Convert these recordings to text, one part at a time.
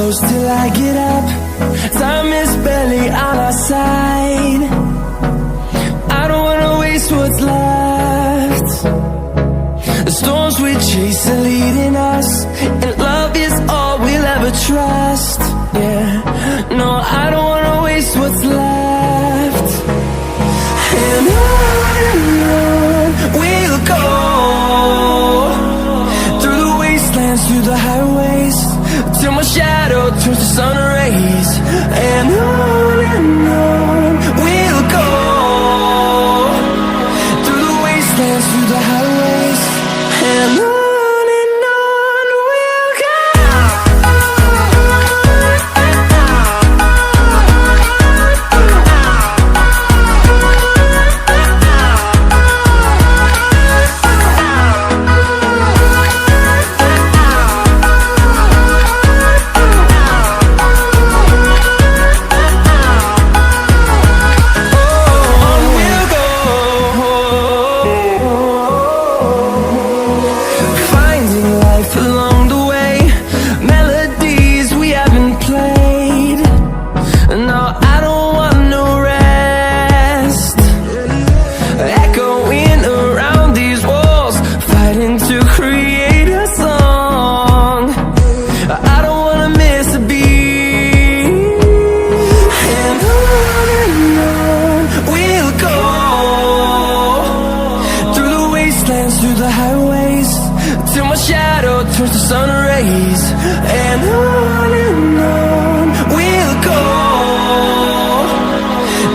close till I get up. Time is barely on our side. I don't wanna waste what's left. The storms we chase are leading us, and love is all we'll ever trust. Yeah, no, I don't wanna waste what's left. And on we'll go, through the wastelands, through the highways, till my shadow turns to sun rays. And on we'll go, through the wastelands, through the highways, and on we'll go. Through the highways, till my shadow turns to sun rays. And on we'll go,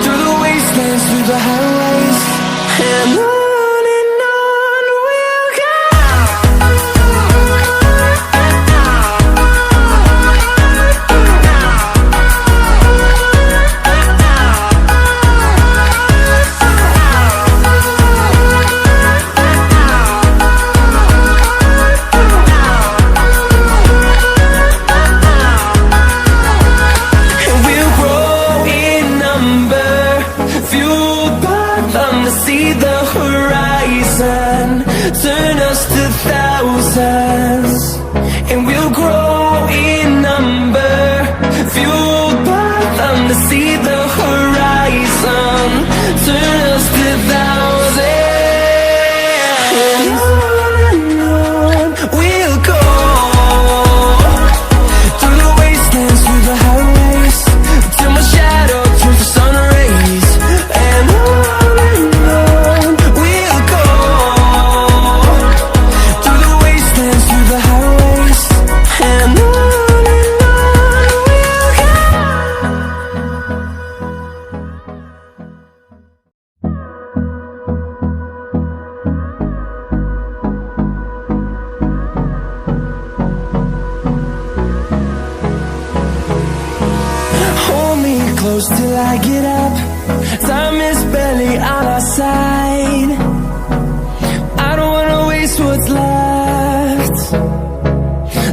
through the wastelands, through the highways, and on we'll go. See the horizon, turn us to thousands, and we'll grow in number, fueled by them to see the horizon, turn us to thousands. And on we'll go, through the wastelands, through the highways, till my shadow turns to sun rays. And close till I get up. Time is barely on our side. I don't wanna waste what's left.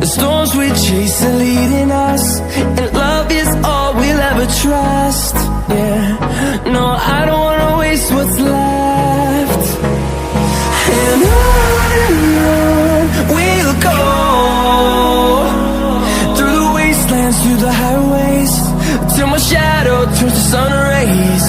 The storms we chase are leading us, and love is all we'll ever trust. Yeah, no, I don't wanna waste what's left. And on we'll go, through the wastelands, through the highways, till my shadow turns to sun rays.